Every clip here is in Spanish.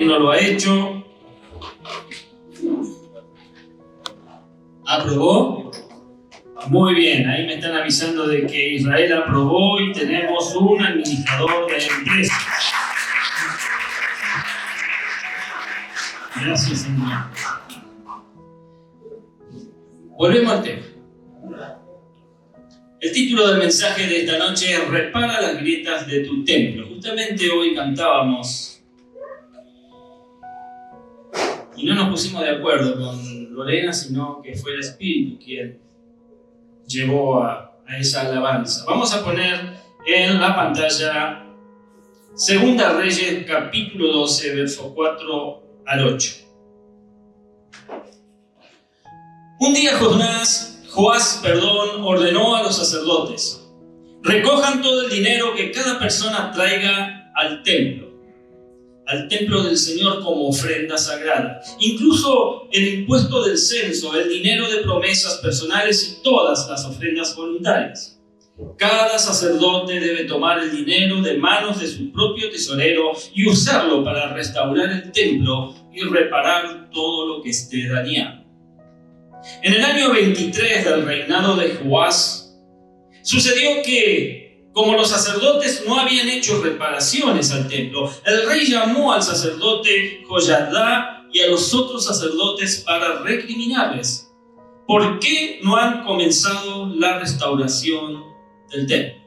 no lo ha hecho. ¿Aprobó? Muy bien, ahí me están avisando de que Israel aprobó y tenemos un administrador de empresa. Gracias, Señor. Volvemos al tema. El título del mensaje de esta noche es Repara las grietas de tu templo. Justamente hoy cantábamos y no nos pusimos de acuerdo con Lorena, sino que fue el Espíritu quien llevó a esa alabanza. Vamos a poner en la pantalla Segunda Reyes, capítulo 12, versos 4 al 8. Un día Joás ordenó a los sacerdotes: recojan todo el dinero que cada persona traiga al templo del Señor como ofrenda sagrada, incluso el impuesto del censo, el dinero de promesas personales y todas las ofrendas voluntarias. Cada sacerdote debe tomar el dinero de manos de su propio tesorero y usarlo para restaurar el templo y reparar todo lo que esté dañado. En el año 23 del reinado de Joás, sucedió que, como los sacerdotes no habían hecho reparaciones al templo, el rey llamó al sacerdote Joyadá y a los otros sacerdotes para recriminarles: ¿por qué no han comenzado la restauración del templo?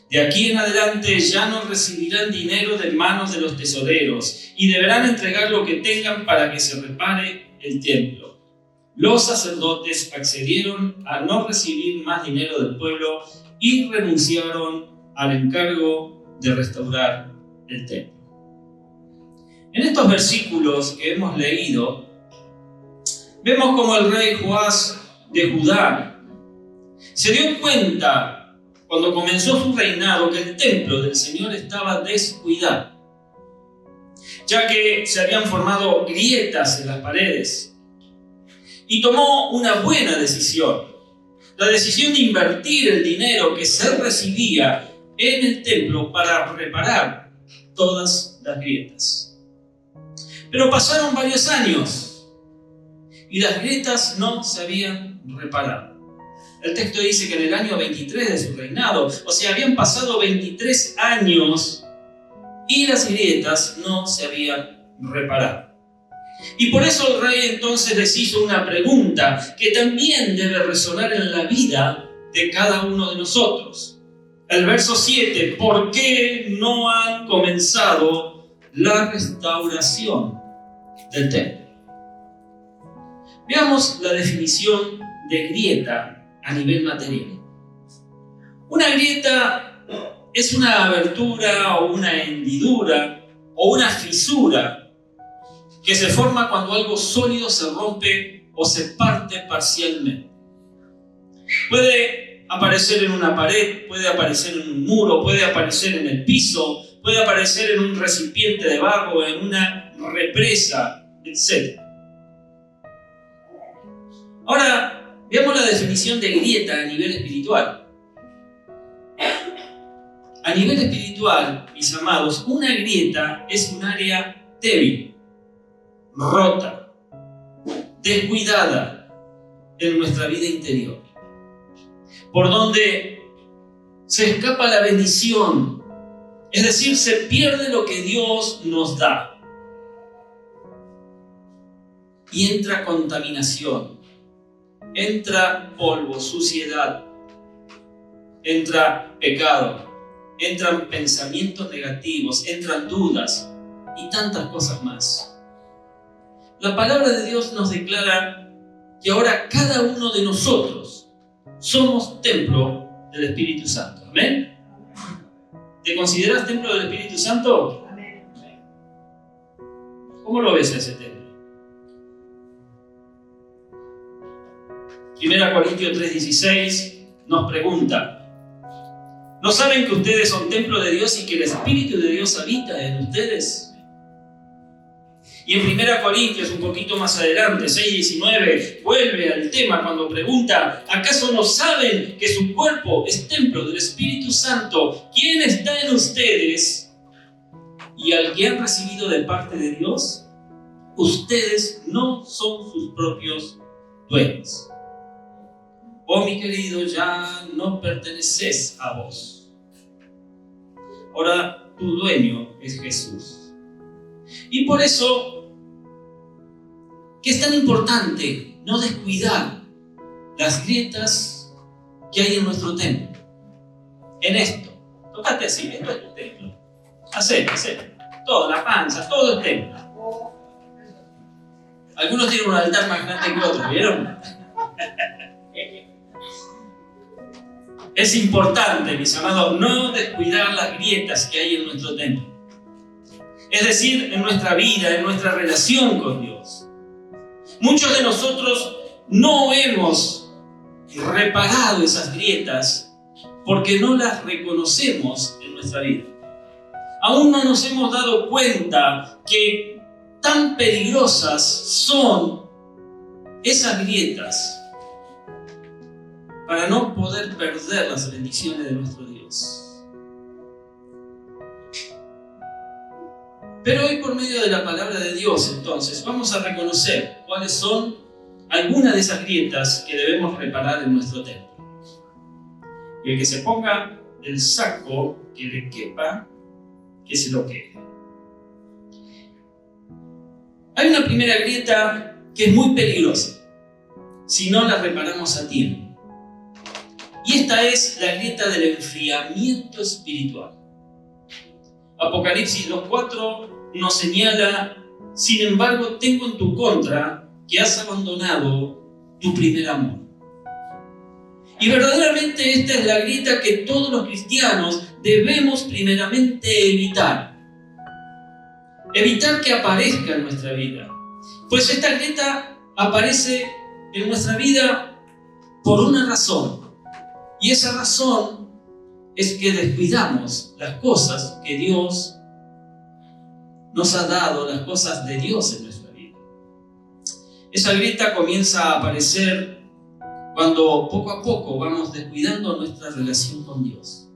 De aquí en adelante ya no recibirán dinero de manos de los tesoreros y deberán entregar lo que tengan para que se repare el templo. Los sacerdotes accedieron a no recibir más dinero del pueblo y renunciaron al encargo de restaurar el templo. En estos versículos que hemos leído, vemos como el rey Joás de Judá se dio cuenta, cuando comenzó su reinado, que el templo del Señor estaba descuidado, ya que se habían formado grietas en las paredes. Y tomó una buena decisión, la decisión de invertir el dinero que se recibía en el templo para reparar todas las grietas. Pero pasaron varios años y las grietas no se habían reparado. El texto dice que en el año 23 de su reinado, o sea, habían pasado 23 años y las grietas no se habían reparado. Y por eso el rey entonces les hizo una pregunta que también debe resonar en la vida de cada uno de nosotros. El verso 7, ¿por qué no han comenzado la restauración del templo? Veamos la definición de grieta a nivel material. Una grieta es una abertura o una hendidura o una fisura que se forma cuando algo sólido se rompe o se parte parcialmente. Puede aparecer en una pared, puede aparecer en un muro, puede aparecer en el piso, puede aparecer en un recipiente de barro, en una represa, etc. Ahora, veamos la definición de grieta a nivel espiritual. A nivel espiritual, mis amados, una grieta es un área débil, rota, descuidada en nuestra vida interior, por donde se escapa la bendición, es decir, se pierde lo que Dios nos da y entra contaminación, entra polvo, suciedad, entra pecado, entran pensamientos negativos, entran dudas y tantas cosas más. La palabra de Dios nos declara que ahora cada uno de nosotros somos templo del Espíritu Santo. ¿Amén? ¿Te consideras templo del Espíritu Santo? Amén. ¿Cómo lo ves a ese templo? 1 Corintios 3:16 nos pregunta: ¿no saben que ustedes son templo de Dios y que el Espíritu de Dios habita en ustedes? Y en 1 Corintios, un poquito más adelante, 6:19, vuelve al tema cuando pregunta: ¿acaso no saben que su cuerpo es templo del Espíritu Santo, quien está en ustedes y al que han recibido de parte de Dios, ustedes no son sus propios dueños. Oh, mi querido, ya no perteneces a vos. Ahora tu dueño es Jesús. Y por eso que es tan importante no descuidar las grietas que hay en nuestro templo. En esto, tócate así, esto es tu templo. Hacé, todo, la panza, todo el templo. Algunos tienen un altar más grande que otros, ¿vieron? Es importante, mis amados, no descuidar las grietas que hay en nuestro templo. Es decir, en nuestra vida, en nuestra relación con Dios. Muchos de nosotros no hemos reparado esas grietas porque no las reconocemos en nuestra vida. Aún no nos hemos dado cuenta que tan peligrosas son esas grietas para no poder perder las bendiciones de nuestro Dios. Pero hoy, por medio de la palabra de Dios, entonces, vamos a reconocer cuáles son algunas de esas grietas que debemos reparar en nuestro templo. Y el que se ponga el saco que le quepa, que se lo quede. Hay una primera grieta que es muy peligrosa si no la reparamos a tiempo. Y esta es la grieta del enfriamiento espiritual. Apocalipsis 2:4 nos señala: sin embargo, tengo en tu contra que has abandonado tu primer amor. Y verdaderamente esta es la grieta que todos los cristianos debemos primeramente evitar. Evitar que aparezca en nuestra vida. Pues esta grieta aparece en nuestra vida por una razón. Y esa razón es que descuidamos las cosas que Dios nos ha dado, las cosas de Dios en nuestra vida. Esa grieta comienza a aparecer cuando poco a poco vamos descuidando nuestra relación con Dios.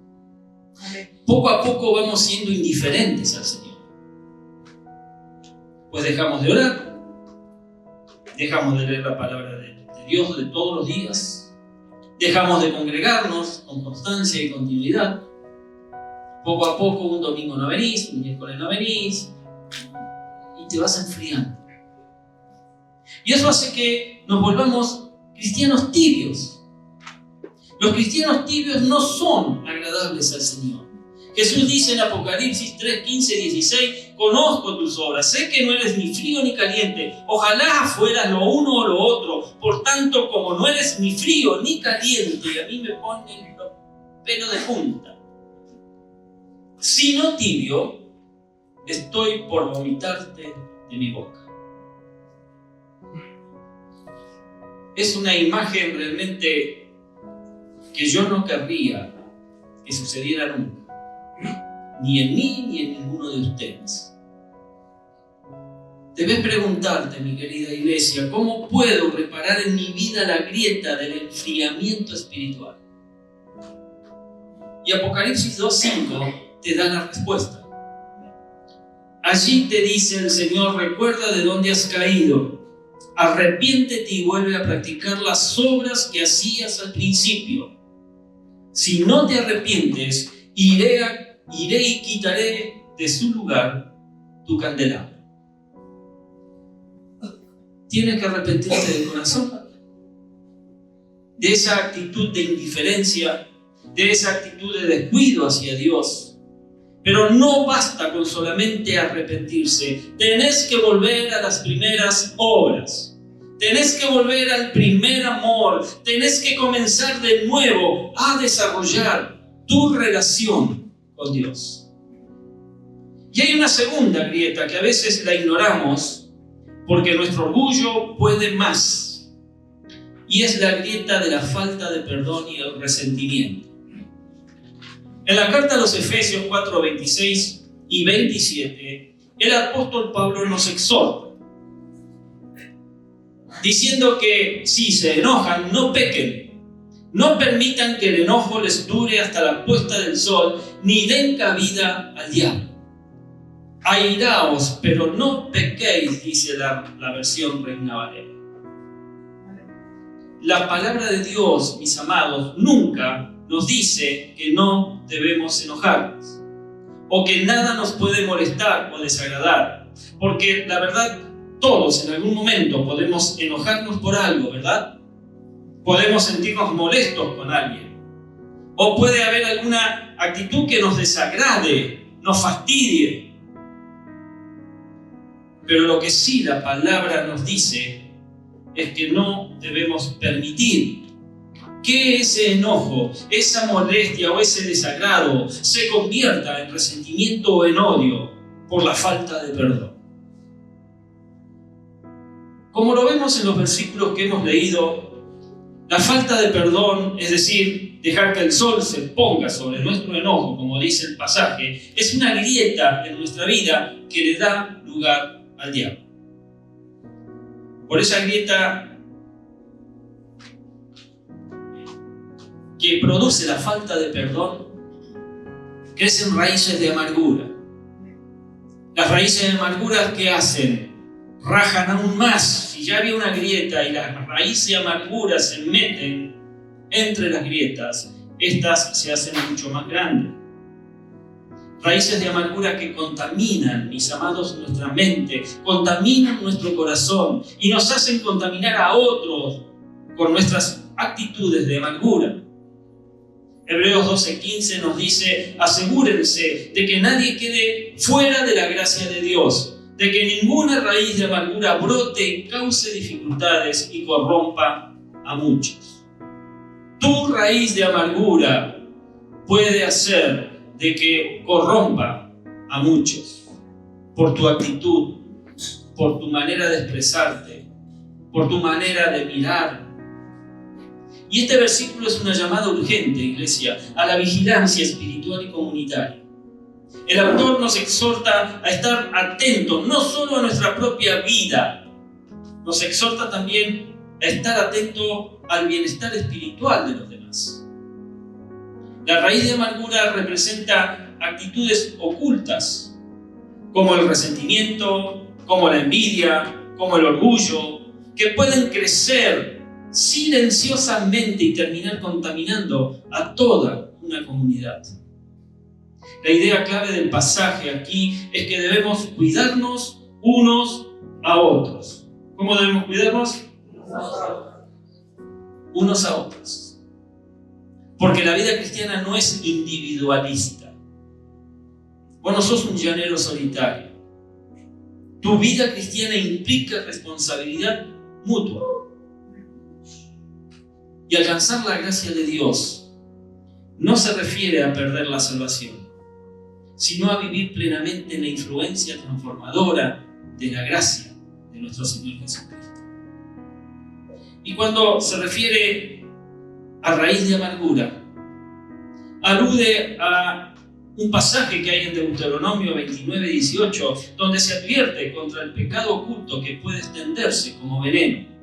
Poco a poco vamos siendo indiferentes al Señor. Pues dejamos de orar, dejamos de leer la palabra de Dios de todos los días, dejamos de congregarnos con constancia y continuidad. Poco a poco, un domingo no venís, un miércoles no venís, y te vas enfriando. Y eso hace que nos volvamos cristianos tibios. Los cristianos tibios no son agradables al Señor. Jesús dice en Apocalipsis 3, 15, 16: conozco tus obras, sé que no eres ni frío ni caliente. Ojalá fueras lo uno o lo otro. Por tanto, como no eres ni frío ni caliente, a mí me ponen los pelos de punta. Si no tibio, estoy por vomitarte de mi boca. Es una imagen realmente que yo no querría que sucediera nunca. Ni en mí ni en ninguno de ustedes. Debes preguntarte, mi querida iglesia, ¿cómo puedo reparar en mi vida la grieta del enfriamiento espiritual? Y Apocalipsis 2:5 te da la respuesta. Allí te dice el Señor: recuerda de dónde has caído, arrepiéntete y vuelve a practicar las obras que hacías al principio. Si no te arrepientes, iré y quitaré de su lugar tu candelabro. Tienes que arrepentirte de corazón de esa actitud de indiferencia, de esa actitud de descuido hacia Dios. Pero no basta con solamente arrepentirse. Tenés que volver a las primeras obras. Tenés que volver al primer amor. Tenés que comenzar de nuevo a desarrollar tu relación con Dios. Y hay una segunda grieta que a veces la ignoramos porque nuestro orgullo puede más. Y es la grieta de la falta de perdón y el resentimiento. En la carta a los Efesios 4, 26 y 27, el apóstol Pablo nos exhorta, diciendo que si se enojan, no pequen. No permitan que el enojo les dure hasta la puesta del sol, ni den cabida al diablo. Airaos, pero no pequéis, dice la versión Reina Valera. La palabra de Dios, mis amados, nunca nos dice que no debemos enojarnos o que nada nos puede molestar o desagradar, porque la verdad, todos en algún momento podemos enojarnos por algo, ¿verdad? Podemos sentirnos molestos con alguien, o puede haber alguna actitud que nos desagrade, nos fastidie. Pero lo que sí la palabra nos dice es que no debemos permitir que ese enojo, esa molestia o ese desagrado se convierta en resentimiento o en odio por la falta de perdón. Como lo vemos en los versículos que hemos leído, la falta de perdón, es decir, dejar que el sol se ponga sobre nuestro enojo, como dice el pasaje, es una grieta en nuestra vida que le da lugar al diablo. Por esa grieta que produce la falta de perdón, crecen raíces de amargura. Las raíces de amargura, ¿qué hacen? Rajan aún más. Si ya había una grieta y las raíces de amargura se meten entre las grietas, estas se hacen mucho más grandes. Raíces de amargura que contaminan, mis amados, nuestra mente, contaminan nuestro corazón y nos hacen contaminar a otros con nuestras actitudes de amargura. Hebreos 12:15 nos dice: asegúrense de que nadie quede fuera de la gracia de Dios, de que ninguna raíz de amargura brote y cause dificultades y corrompa a muchos. Tu raíz de amargura puede hacer de que corrompa a muchos por tu actitud, por tu manera de expresarte, por tu manera de mirar. Y este versículo es una llamada urgente, iglesia, a la vigilancia espiritual y comunitaria. El autor nos exhorta a estar atentos no solo a nuestra propia vida, nos exhorta también a estar atentos al bienestar espiritual de los demás. La raíz de amargura representa actitudes ocultas, como el resentimiento, como la envidia, como el orgullo, que pueden crecer silenciosamente y terminar contaminando a toda una comunidad. La idea clave del pasaje aquí es que debemos cuidarnos unos a otros. ¿Cómo debemos cuidarnos? Unos a otros. Porque la vida cristiana no es individualista. Vos no sos un llanero solitario. Tu vida cristiana implica responsabilidad mutua. Y alcanzar la gracia de Dios no se refiere a perder la salvación, sino a vivir plenamente en la influencia transformadora de la gracia de nuestro Señor Jesucristo. Y cuando se refiere a raíz de amargura, alude a un pasaje que hay en Deuteronomio 29:18, donde se advierte contra el pecado oculto que puede extenderse como veneno.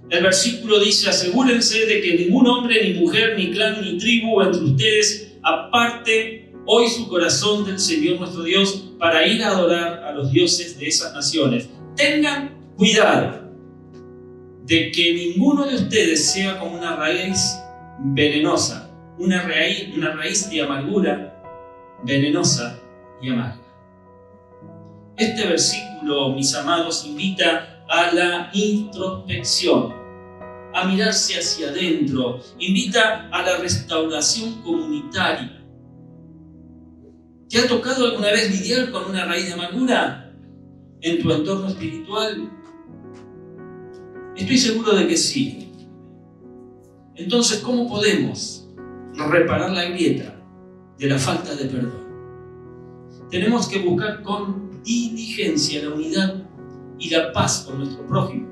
El versículo dice: asegúrense de que ningún hombre, ni mujer, ni clan, ni tribu entre ustedes aparte hoy su corazón del Señor nuestro Dios para ir a adorar a los dioses de esas naciones. Tengan cuidado de que ninguno de ustedes sea como una raíz venenosa, una raíz de amargura venenosa y amarga. Este versículo, mis amados, invita a la introspección, a mirarse hacia adentro, invita a la restauración comunitaria. ¿Te ha tocado alguna vez lidiar con una raíz de amargura en tu entorno espiritual? Estoy seguro de que sí. Entonces, ¿cómo podemos reparar la grieta de la falta de perdón? Tenemos que buscar con diligencia la unidad y la paz con nuestro prójimo.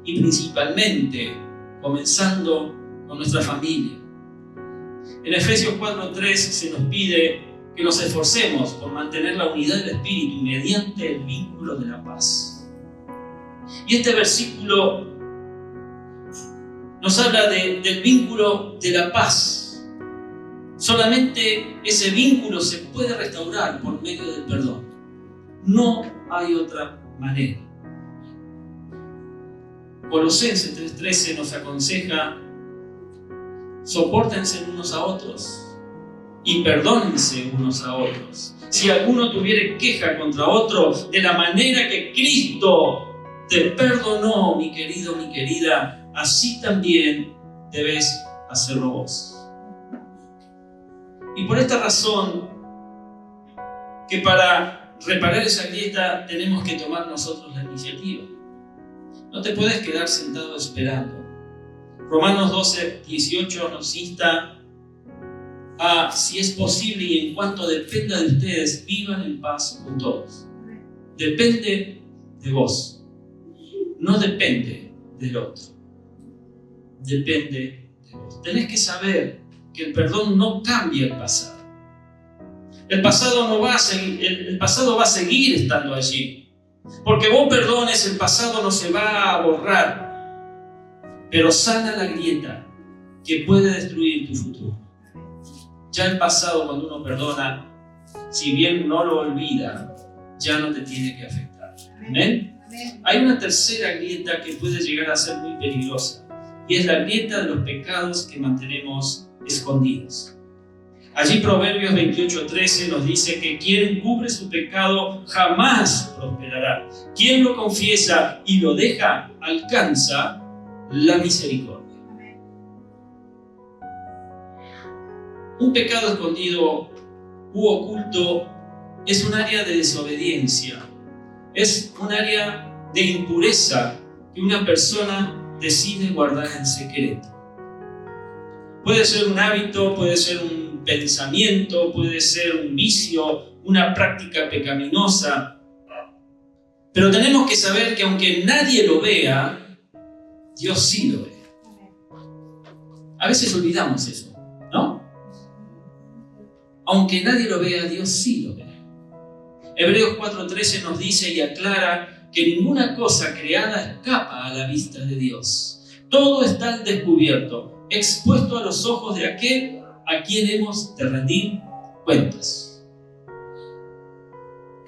Y principalmente, comenzando con nuestra familia. En Efesios 4:3 se nos pide que nos esforcemos por mantener la unidad del Espíritu mediante el vínculo de la paz. Y este versículo nos habla del vínculo de la paz. Solamente ese vínculo se puede restaurar por medio del perdón. No hay otra manera. Colosenses 3:13 nos aconseja: sopórtense unos a otros y perdónense unos a otros. Si alguno tuviere queja contra otro, de la manera que Cristo te perdonó, mi querido, mi querida, así también debes hacerlo vos. Y por esta razón, que para reparar esa grieta tenemos que tomar nosotros la iniciativa. No te puedes quedar sentado esperando. Romanos 12:18 nos insta a, si es posible y en cuanto dependa de ustedes, vivan en paz con todos. Depende de vos. No depende del otro. Depende de vos. Tenés que saber que el perdón no cambia el pasado. El pasado va a seguir estando allí. Porque vos perdones, el pasado no se va a borrar. Pero sana la grieta que puede destruir tu futuro. Ya el pasado, cuando uno perdona, si bien no lo olvida, ya no te tiene que afectar. ¿Amén? Hay una tercera grieta que puede llegar a ser muy peligrosa, y es la grieta de los pecados que mantenemos escondidos. Allí Proverbios 28:13 nos dice que quien cubre su pecado jamás prosperará. Quien lo confiesa y lo deja, alcanza la misericordia. Un pecado escondido u oculto es un área de desobediencia, es un área de impureza que una persona decide guardar en secreto. Puede ser un hábito, puede ser un pensamiento, puede ser un vicio, una práctica pecaminosa. Pero tenemos que saber que aunque nadie lo vea, Dios sí lo ve. A veces olvidamos eso, ¿no? Aunque nadie lo vea, Dios sí lo ve. Hebreos 4:13 nos dice y aclara que ninguna cosa creada escapa a la vista de Dios. Todo está al descubierto, expuesto a los ojos de aquel a quien hemos de rendir cuentas.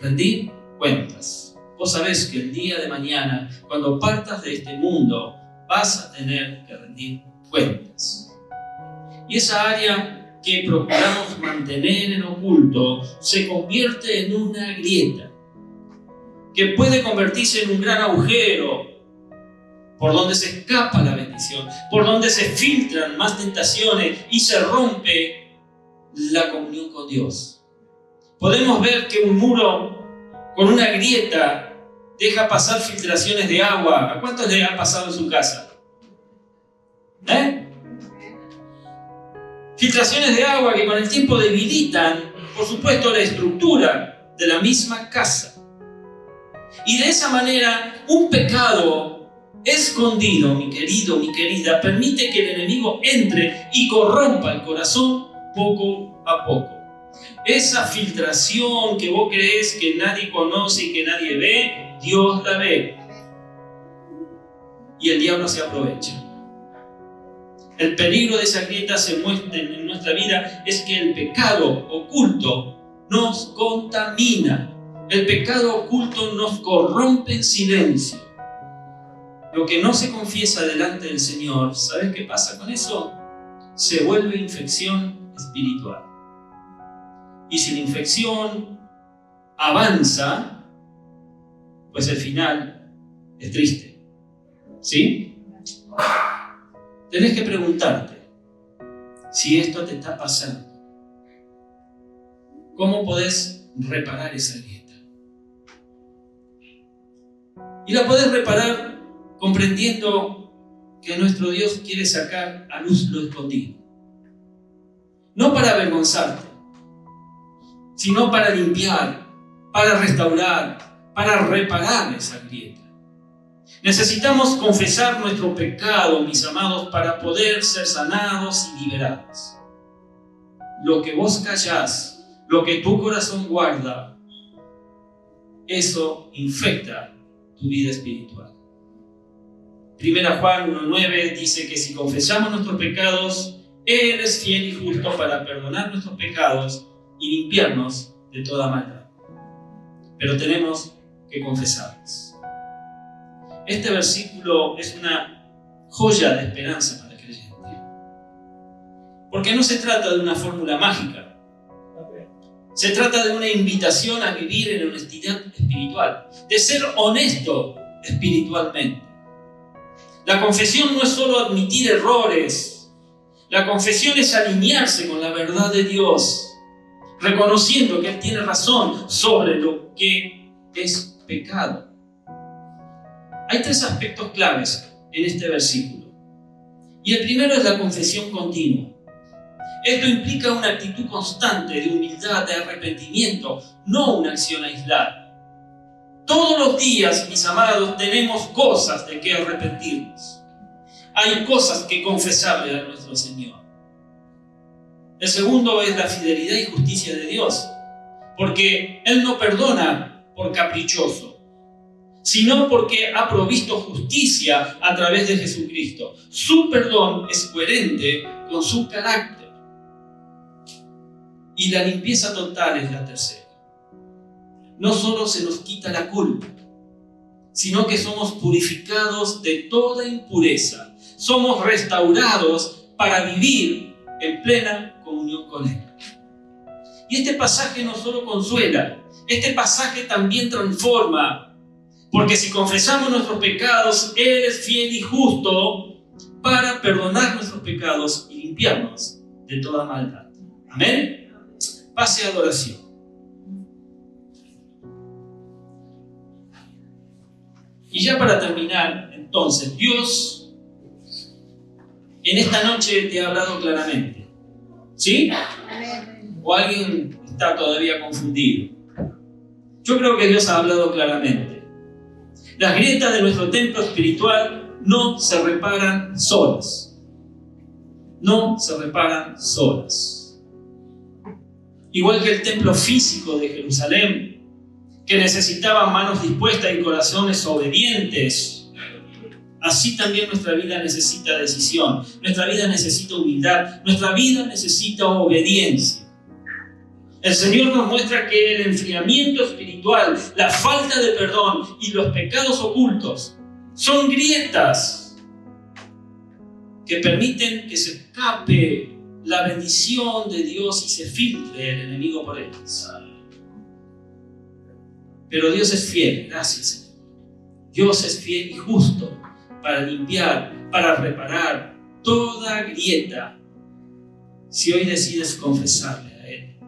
Rendir cuentas. Vos sabés que el día de mañana, cuando partas de este mundo, vas a tener que rendir cuentas. Y esa área que procuramos mantener en oculto se convierte en una grieta que puede convertirse en un gran agujero por donde se escapa la bendición, por donde se filtran más tentaciones y se rompe la comunión con Dios. Podemos ver que un muro con una grieta deja pasar filtraciones de agua. ¿A cuántos le ha pasado en su casa? Filtraciones de agua que con el tiempo debilitan, por supuesto, la estructura de la misma casa. Y de esa manera, un pecado escondido, mi querido, mi querida, permite que el enemigo entre y corrompa el corazón poco a poco. Esa filtración que vos crees que nadie conoce y que nadie ve, Dios la ve. Y el diablo se aprovecha. El peligro de esa grieta se muestra en nuestra vida es que el pecado oculto nos contamina. El pecado oculto nos corrompe en silencio. Lo que no se confiesa delante del Señor, ¿sabes qué pasa con eso? Se vuelve infección espiritual. Y si la infección avanza, pues el final es triste. ¿Sí? Tenés que preguntarte si esto te está pasando. ¿Cómo podés reparar esa grieta? Y la podés reparar comprendiendo que nuestro Dios quiere sacar a luz lo escondido. No para avergonzarte, sino para limpiar, para restaurar, para reparar esa grieta. Necesitamos confesar nuestro pecado, mis amados, para poder ser sanados y liberados. Lo que vos callás, lo que tu corazón guarda, eso infecta tu vida espiritual. 1 Juan 1:9 dice que si confesamos nuestros pecados, Él es fiel y justo para perdonar nuestros pecados y limpiarnos de toda maldad. pero tenemos que confesarlas. Este versículo es una joya de esperanza para el creyente. Porque no se trata de una fórmula mágica. Se trata de una invitación a vivir en honestidad espiritual, de ser honesto espiritualmente. La confesión no es solo admitir errores. La confesión es alinearse con la verdad de Dios, reconociendo que Él tiene razón sobre lo que es pecado. Hay 3 aspectos claves en este versículo. Y el primero es la confesión continua. Esto implica una actitud constante de humildad, de arrepentimiento, no una acción aislada. Todos los días, mis amados, tenemos cosas de que arrepentirnos. Hay cosas que confesarle a nuestro Señor. El segundo es la fidelidad y justicia de Dios, porque Él no perdona por caprichoso, sino porque ha provisto justicia a través de Jesucristo. Su perdón es coherente con su carácter. Y la limpieza total es la tercera. No solo se nos quita la culpa, sino que somos purificados de toda impureza. Somos restaurados para vivir en plena comunión con Él. Y este pasaje no solo consuela, este pasaje también transforma. Porque si confesamos nuestros pecados, Él es fiel y justo para perdonar nuestros pecados y limpiarnos de toda maldad. Amén. Pase a adoración. Y ya para terminar, entonces, Dios en esta noche te ha hablado claramente. ¿Sí? ¿O alguien está todavía confundido? Yo creo que Dios ha hablado claramente. Las grietas de nuestro templo espiritual no se reparan solas. No se reparan solas. Igual que el templo físico de Jerusalén, que necesitaba manos dispuestas y corazones obedientes, así también nuestra vida necesita decisión, nuestra vida necesita humildad, nuestra vida necesita obediencia. El Señor nos muestra que el enfriamiento espiritual, la falta de perdón y los pecados ocultos son grietas que permiten que se escape la bendición de Dios y se filtre el enemigo por ellas. Pero Dios es fiel, gracias Señor. Dios es fiel y justo para limpiar, para reparar toda grieta. Si hoy decides confesarle a Él,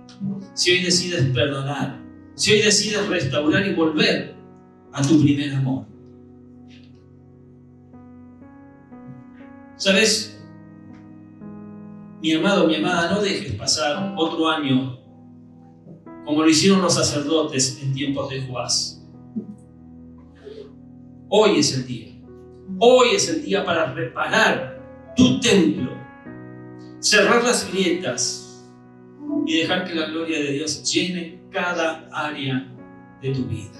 si hoy decides perdonar, si hoy decides restaurar y volver a tu primer amor. ¿Sabes? Mi amado, mi amada, no dejes pasar otro año como lo hicieron los sacerdotes en tiempos de Joás. Hoy es el día. Hoy es el día para reparar tu templo, cerrar las grietas y dejar que la gloria de Dios llene cada área de tu vida.